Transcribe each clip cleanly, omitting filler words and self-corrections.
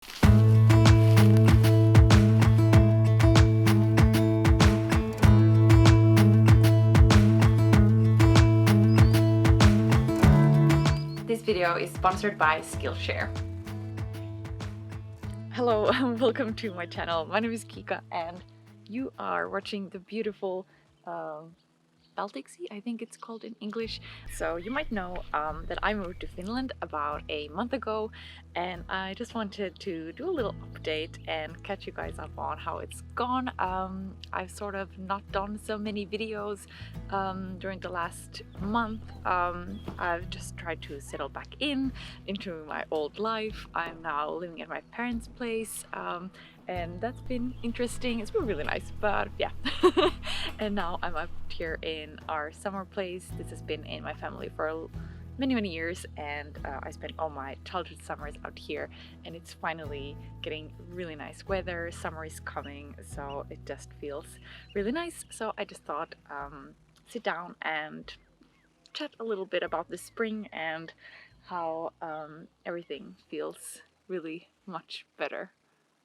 This video is sponsored by Skillshare. Hello and welcome to my channel. My name is Kika and you are watching the beautiful Baltic Sea, I think it's called in English. So you might know that I moved to Finland about a month ago, and I just wanted to do a little update and catch you guys up on how it's gone. I've sort of not done so many videos during the last month. I've just tried to settle back into my old life. I'm now living at my parents' place. And that's been interesting. It's been really nice, but yeah. And now I'm up here in our summer place. This has been in my family for many years, and I spent all my childhood summers out here, and it's finally getting really nice weather. Summer is coming, so it just feels really nice. So I just thought sit down and chat a little bit about the spring and how everything feels really much better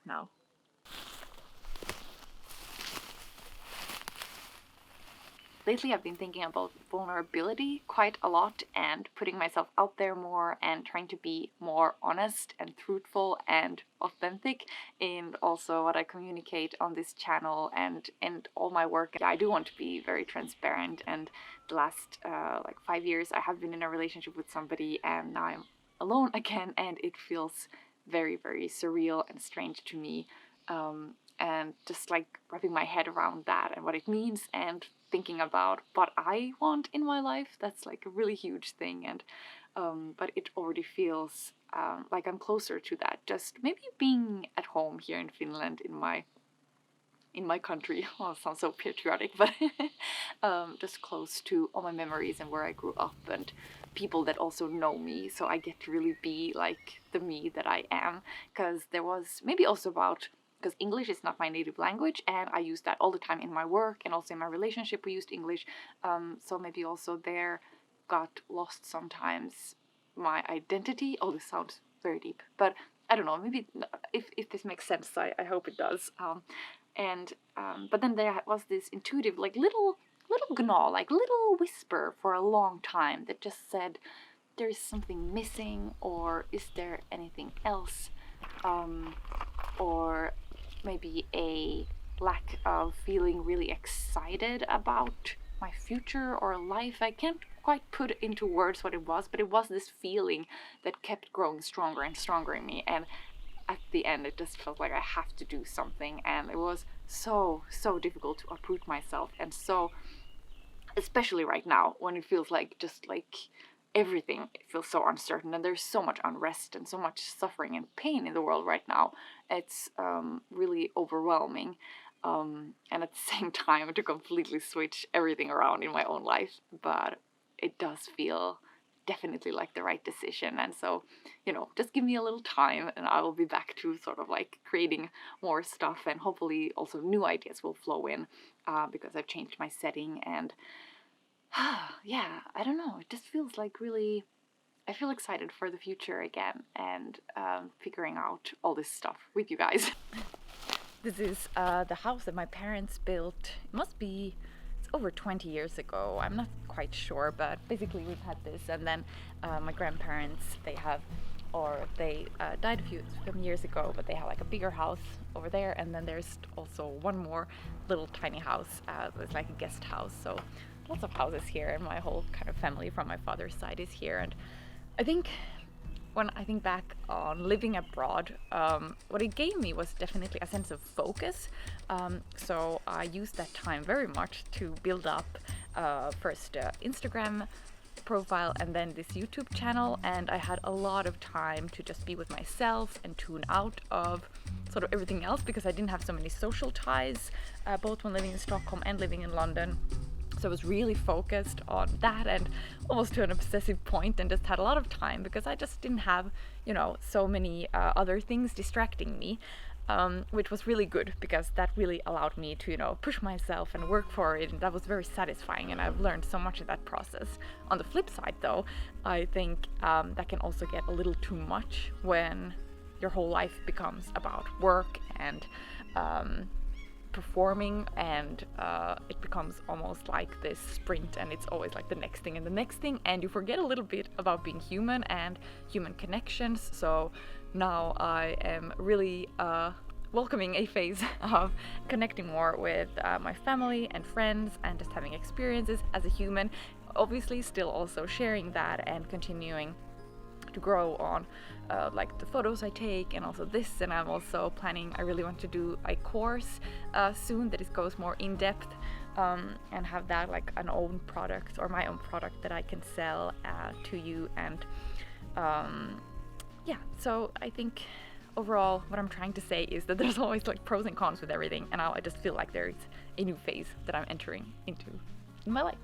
now. Lately I've been thinking about vulnerability quite a lot and putting myself out there more and trying to be more honest and truthful and authentic in also what I communicate on this channel and all my work. I do want to be very transparent, and the last like 5 years I have been in a relationship with somebody, and now I'm alone again, and it feels very surreal and strange to me. And just like wrapping my head around that and what it means, and thinking about what I want in my life, that's like a really huge thing. And but it already feels like I'm closer to that, just maybe being at home here in Finland, in my country. Well, it sounds so patriotic, but just close to all my memories and where I grew up and people that also know me, so I get to really be like the me that I am. Because there was maybe also about, because English is not my native language, and I use that all the time in my work, and also in my relationship we used English, so maybe also there got lost sometimes my identity. Oh, this sounds very deep, but I don't know, maybe if this makes sense, I hope it does. But then there was this intuitive, like little gnaw, like little whisper for a long time that just said, there's something missing, or is there anything else, or maybe a lack of feeling really excited about my future or life. I can't quite put into words what it was, but it was this feeling that kept growing stronger and stronger in me, and at the end it just felt like I have to do something. And it was so difficult to uproot myself, and so especially right now when it feels like just like everything feels so uncertain, and there's so much unrest and so much suffering and pain in the world right now. It's really overwhelming, and at the same time to completely switch everything around in my own life. But it does feel definitely like the right decision, and so, you know, just give me a little time and I will be back to sort of like creating more stuff, and hopefully also new ideas will flow in, because I've changed my setting. And yeah, I don't know, it just feels like really, I feel excited for the future again, and figuring out all this stuff with you guys. This is the house that my parents built. It must be, it's over 20 years ago, I'm not quite sure, but basically we've had this. And then my grandparents, they died some years ago, but they have like a bigger house over there, and then there's also one more little tiny house. It's like a guest house, so lots of houses here, and my whole kind of family from my father's side is here. And I think when I think back on living abroad, what it gave me was definitely a sense of focus. So I used that time very much to build up first Instagram profile and then this YouTube channel, and I had a lot of time to just be with myself and tune out of sort of everything else, because I didn't have so many social ties, both when living in Stockholm and living in London. So I was really focused on that, and almost to an obsessive point, and just had a lot of time because I just didn't have, you know, so many other things distracting me, which was really good because that really allowed me to, you know, push myself and work for it, and that was very satisfying, and I've learned so much in that process. On the flip side though, I think that can also get a little too much when your whole life becomes about work and performing, and it becomes almost like this sprint, and it's always like the next thing and the next thing, and you forget a little bit about being human and human connections. So now I am really welcoming a phase of connecting more with my family and friends and just having experiences as a human, obviously still also sharing that and continuing to grow on like the photos I take and also this. And I'm also planning, I really want to do a course soon that it goes more in depth and have that like an own product or my own product that I can sell to you. And yeah, so I think overall what I'm trying to say is that there's always like pros and cons with everything, and now I just feel like there's a new phase that I'm entering into in my life.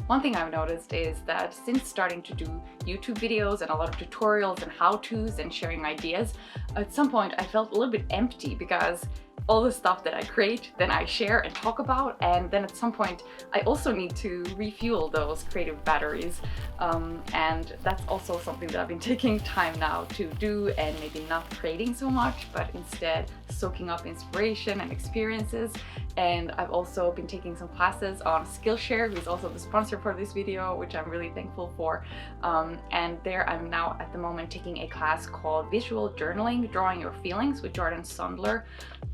One thing I've noticed is that since starting to do YouTube videos and a lot of tutorials and how-tos and sharing ideas, at some point I felt a little bit empty, because all the stuff that I create, then I share and talk about, and then at some point I also need to refuel those creative batteries. And that's also something that I've been taking time now to do, and maybe not creating so much, but instead soaking up inspiration and experiences. And I've also been taking some classes on Skillshare, who's also the sponsor for this video, which I'm really thankful for. And there I'm now at the moment taking a class called Visual Journaling, Drawing Your Feelings with Jordan Sundler.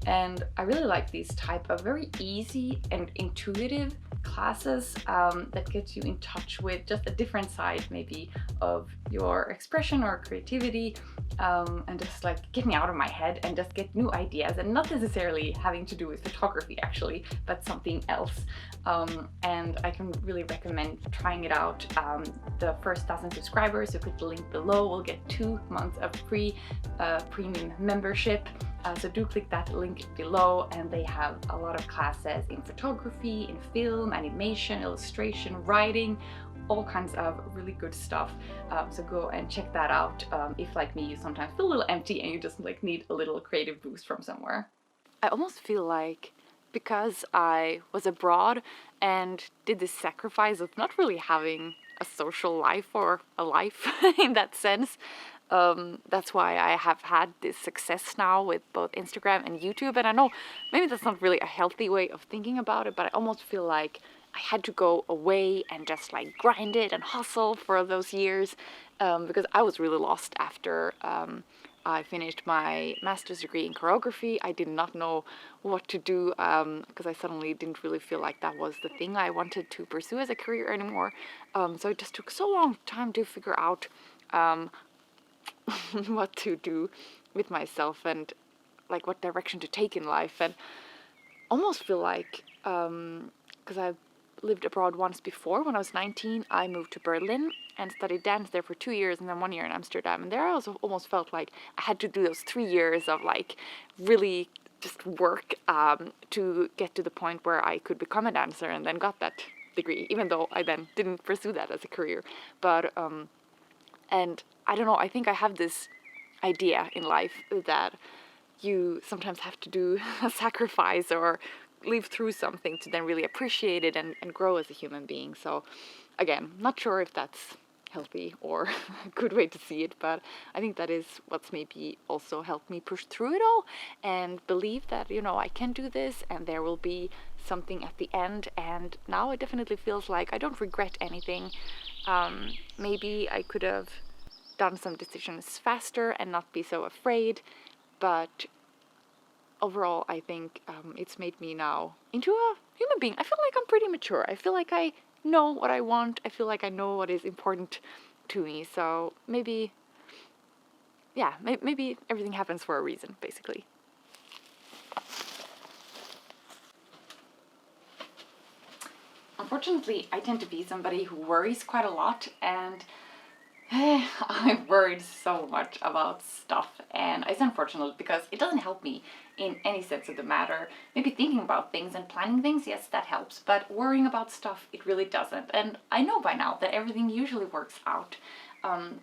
And I really like these type of very easy and intuitive classes that get you in touch with just a different side maybe of your expression or creativity, and just like get me out of my head and just get new ideas, and not necessarily having to do with photography actually, but something else. And I can really recommend trying it out. The first 1,000 subscribers who click the link below will get 2 months of free premium membership. So do click that link below, and they have a lot of classes in photography, in film, animation, illustration, writing, all kinds of really good stuff. So go and check that out if, like me, you sometimes feel a little empty and you just like need a little creative boost from somewhere. I almost feel like because I was abroad and did this sacrifice of not really having a social life or a life in that sense, that's why I have had this success now with both Instagram and YouTube. And I know maybe that's not really a healthy way of thinking about it, but I almost feel like I had to go away and just like grind it and hustle for those years, because I was really lost after I finished my master's degree in choreography. I did not know what to do, because I suddenly didn't really feel like that was the thing I wanted to pursue as a career anymore. So it just took so long time to figure out what to do with myself and like what direction to take in life. And almost feel like, because I've lived abroad once before, when I was 19 I moved to Berlin and studied dance there for 2 years, and then 1 year in Amsterdam. And there I also almost felt like I had to do those 3 years of like really just work to get to the point where I could become a dancer, and then got that degree, even though I then didn't pursue that as a career. But and I don't know, I think I have this idea in life that you sometimes have to do a sacrifice or live through something to then really appreciate it and grow as a human being. So again, not sure if that's healthy or a good way to see it, but I think that is what's maybe also helped me push through it all and believe that, you know, I can do this and there will be something at the end. And now it definitely feels like I don't regret anything. Maybe I could have done some decisions faster and not be so afraid, but overall I think it's made me now into a human being. I feel like I'm pretty mature. I feel like I know what I want. I feel like I know what is important to me. So maybe, yeah, maybe everything happens for a reason, basically. Unfortunately, I tend to be somebody who worries quite a lot, and I've worried so much about stuff, and it's unfortunate because it doesn't help me in any sense of the matter. Maybe thinking about things and planning things, yes, that helps, but worrying about stuff, it really doesn't. And I know by now that everything usually works out,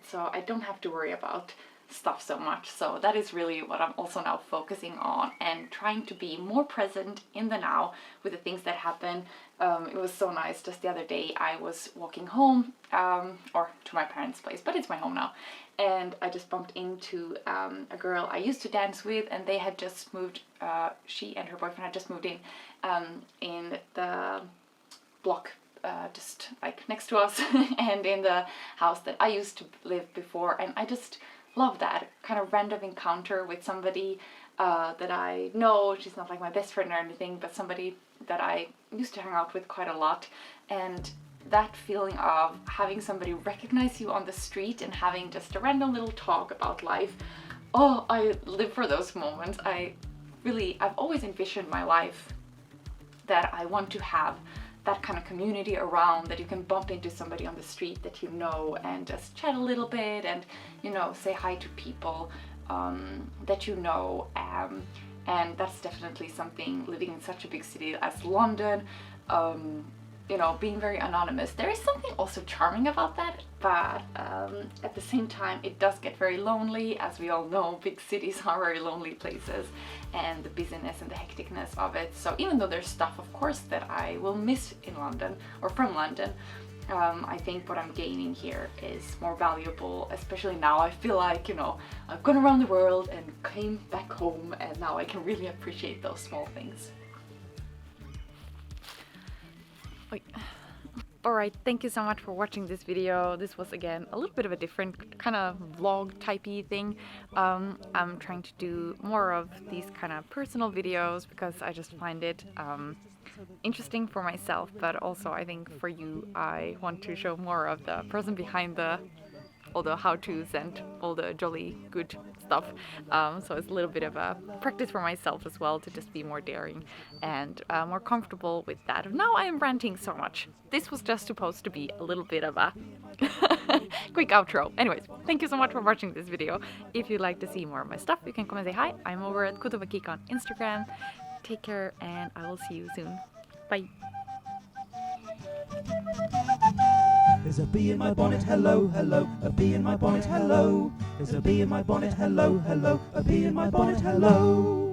so I don't have to worry about stuff so much. So that is really what I'm also now focusing on, and trying to be more present in the now with the things that happen. It was so nice just the other day. I was walking home, or to my parents' place, but it's my home now, and I just bumped into a girl I used to dance with, and they had just moved, she and her boyfriend had just moved in the block just like next to us and in the house that I used to live before. And I just love that kind of random encounter with somebody that I know. She's not like my best friend or anything, but somebody that I used to hang out with quite a lot. And that feeling of having somebody recognize you on the street and having just a random little talk about life, oh, I live for those moments. I've always envisioned my life that I want to have that kind of community around, that you can bump into somebody on the street that you know and just chat a little bit and, you know, say hi to people that you know. And that's definitely something, living in such a big city as London, you know, being very anonymous. There is something also charming about that, but at the same time it does get very lonely. As we all know, big cities are very lonely places, and the busyness and the hecticness of it. So even though there's stuff, of course, that I will miss in London or from London, I think what I'm gaining here is more valuable, especially now. I feel like, you know, I've gone around the world and came back home, and now I can really appreciate those small things. Alright, thank you so much for watching this video. This was again a little bit of a different kind of vlog typey thing. I'm trying to do more of these kind of personal videos because I just find it interesting for myself, but also I think for you, I want to show more of the person behind all the how-tos and all the jolly good stuff. So it's a little bit of a practice for myself as well, to just be more daring and more comfortable with that. Now I am ranting so much. This was just supposed to be a little bit of a quick outro. Anyways, thank you so much for watching this video. If you'd like to see more of my stuff, you can come and say hi. I'm over at Kika on Instagram. Take care, and I will see you soon. Bye. There's a bee in my bonnet, hello, hello, a bee in my bonnet, hello. There's a bee in my bonnet, hello, hello, a bee in my bonnet, hello.